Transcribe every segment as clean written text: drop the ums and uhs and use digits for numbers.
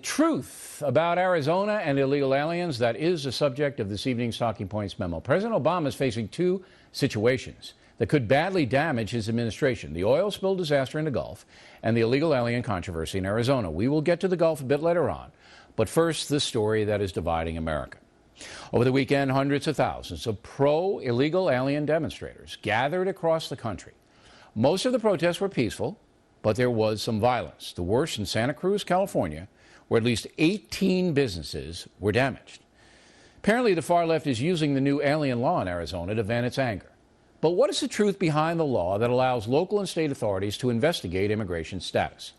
Truth about Arizona and illegal aliens, that is the subject of this evening's Talking Points memo. President Obama is facing two situations that could badly damage his administration: the oil spill disaster in the Gulf and the illegal alien controversy in Arizona. We will get to the Gulf a bit later on, but first, the story that is dividing America. Over the weekend, hundreds of thousands of pro-illegal alien demonstrators gathered across the country. Most of the protests were peaceful, but there was some violence, the worst in Santa Cruz, California, where at least 18 businesses were damaged. Apparently, the far left is using the new alien law in Arizona to vent its anger. But what is the truth behind the law that allows local and state authorities to investigate immigration status?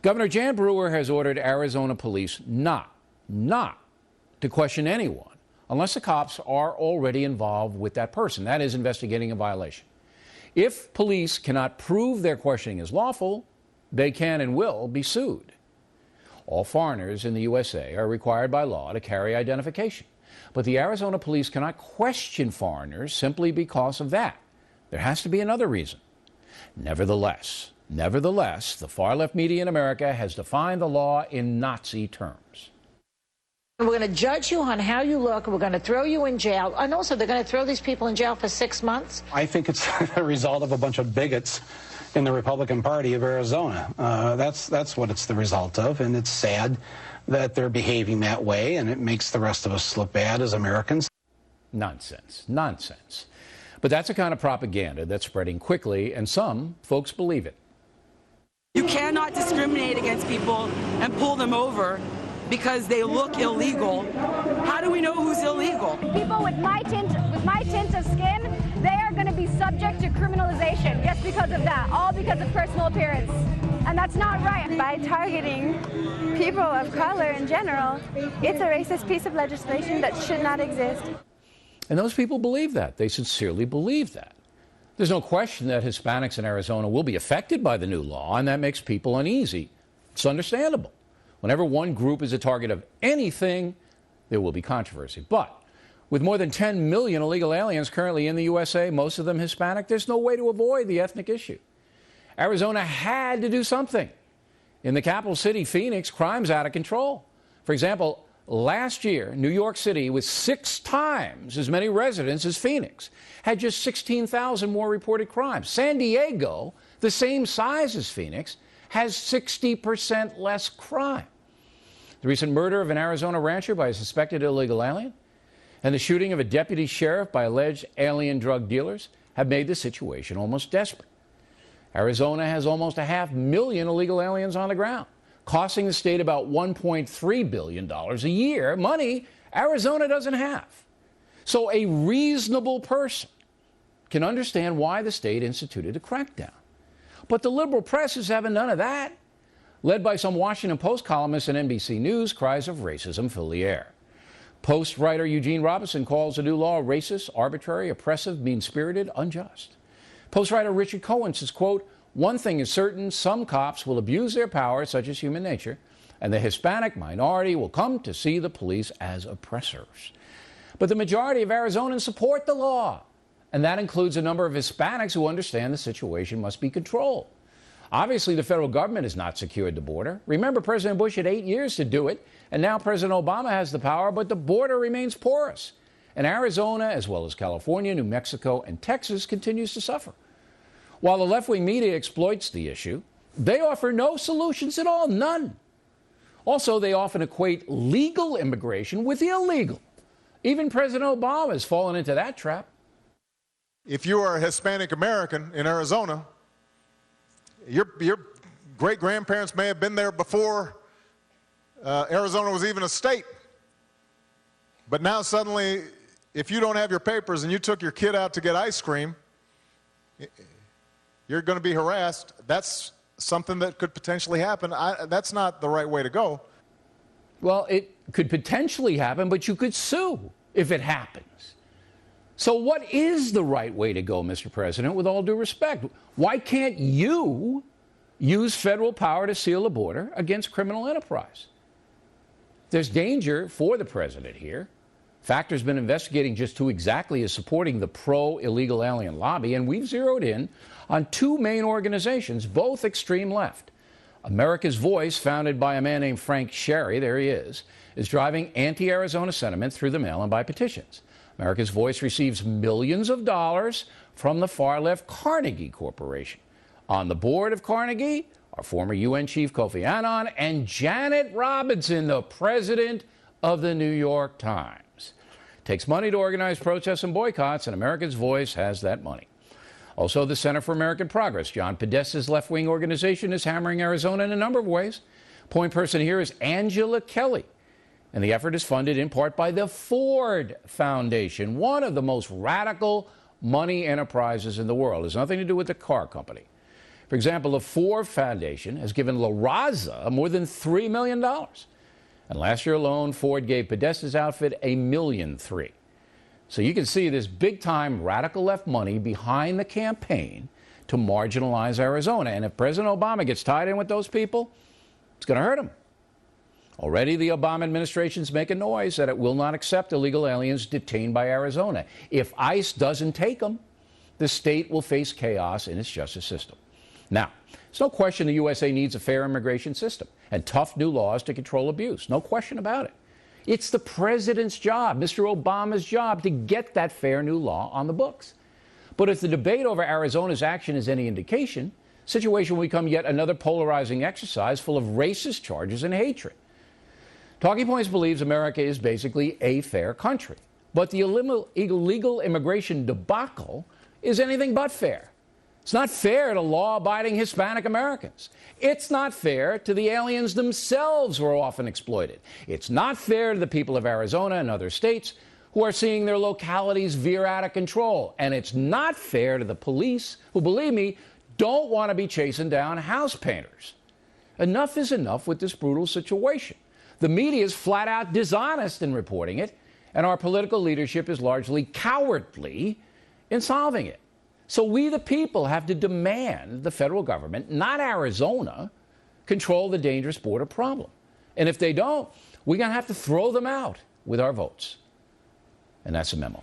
Governor Jan Brewer has ordered Arizona police not to question anyone unless the cops are already involved with that person, that is, investigating a violation. If police cannot prove their questioning is lawful, they can and will be sued. All foreigners in the USA are required by law to carry identification. But the Arizona police cannot question foreigners simply because of that. There has to be another reason. Nevertheless, the far-left media in America has defined the law in Nazi terms. We're going to judge you on how you look. We're going to throw you in jail. And also, they're going to throw these people in jail for 6 months. I think it's a result of a bunch of bigots in the Republican Party of Arizona. That's what it's the result of, and it's sad that they're behaving that way, and it makes the rest of us look bad as Americans. Nonsense. But that's a kind of propaganda that's spreading quickly, and some folks believe it. You cannot discriminate against people and pull them over because they look illegal. How do we know who's illegal? People with my tint of skin, they are going to be subject to criminalization just because of that, all because of personal appearance. And that's not right. By targeting people of color in general, it's a racist piece of legislation that should not exist. And those people believe that. They sincerely believe that. There's no question that Hispanics in Arizona will be affected by the new law, and that makes people uneasy. It's understandable. Whenever one group is a target of anything, there will be controversy. But with more than 10 million illegal aliens currently in the USA, most of them Hispanic, there's no way to avoid the ethnic issue. Arizona had to do something. In the capital city, Phoenix, crime's out of control. For example, last year, New York City, with 6 times as many residents as Phoenix, had just 16,000 more reported crimes. San Diego, the same size as Phoenix, has 60% less crime. The recent murder of an Arizona rancher by a suspected illegal alien and the shooting of a deputy sheriff by alleged alien drug dealers have made the situation almost desperate. Arizona has almost 500,000 illegal aliens on the ground, costing the state about $1.3 billion a year, money Arizona doesn't have. So a reasonable person can understand why the state instituted a crackdown. But the liberal press is having none of that. Led by some Washington Post columnists and NBC News, cries of racism fill the air. Post writer Eugene Robinson calls the new law racist, arbitrary, oppressive, mean-spirited, unjust. Post writer Richard Cohen says, quote, "One thing is certain, some cops will abuse their power, such as human nature, and the Hispanic minority will come to see the police as oppressors." But the majority of Arizonans support the law, and that includes a number of Hispanics who understand the situation must be controlled. Obviously, the federal government has not secured the border. Remember, President Bush had 8 years to do it, and now President Obama has the power, but the border remains porous. And Arizona, as well as California, New Mexico, and Texas, continues to suffer. While the left-wing media exploits the issue, they offer no solutions at all, none. Also, they often equate legal immigration with illegal. Even President Obama has fallen into that trap. If you are a Hispanic American in Arizona, your great-grandparents may have been there before Arizona was even a state. But now suddenly, if you don't have your papers and you took your kid out to get ice cream, you're going to be harassed. That's something that could potentially happen. That's not the right way to go. Well, it could potentially happen, but you could sue if it happens. So what is the right way to go, Mr. President, with all due respect? Why can't you use federal power to seal the border against criminal enterprise? There's danger for the president here. Factor's been investigating just who exactly is supporting the pro-illegal alien lobby, and we've zeroed in on 2 main organizations, both extreme left. America's Voice, founded by a man named Frank Sherry, there he is driving anti-Arizona sentiment through the mail and by petitions. America's Voice receives millions of dollars from the far-left Carnegie Corporation. On the board of Carnegie are former UN Chief Kofi Annan and Janet Robinson, the president of the New York Times. It takes money to organize protests and boycotts, and America's Voice has that money. Also, the Center for American Progress, John Podesta's left-wing organization, is hammering Arizona in a number of ways. Point person here is Angela Kelly, and the effort is funded in part by the Ford Foundation, one of the most radical money enterprises in the world. It has nothing to do with the car company. For example, the Ford Foundation has given La Raza more than $3 million. And last year alone, Ford gave Podesta's outfit $1.3 million. So you can see this big-time radical left money behind the campaign to marginalize Arizona. And if President Obama gets tied in with those people, it's going to hurt him. Already the Obama administration's making noise that it will not accept illegal aliens detained by Arizona. If ICE doesn't take them, the state will face chaos in its justice system. Now, there's no question the USA needs a fair immigration system and tough new laws to control abuse. No question about it. It's the president's job, Mr. Obama's job, to get that fair new law on the books. But if the debate over Arizona's action is any indication, the situation will become yet another polarizing exercise full of racist charges and hatred. Talking Points believes America is basically a fair country, but the illegal immigration debacle is anything but fair. It's not fair to law-abiding Hispanic Americans. It's not fair to the aliens themselves who are often exploited. It's not fair to the people of Arizona and other states who are seeing their localities veer out of control. And it's not fair to the police who, believe me, don't want to be chasing down house painters. Enough is enough with this brutal situation. The media is flat out dishonest in reporting it, and our political leadership is largely cowardly in solving it. So we, the people, have to demand the federal government, not Arizona, control the dangerous border problem. And if they don't, we're going to have to throw them out with our votes. And that's a memo.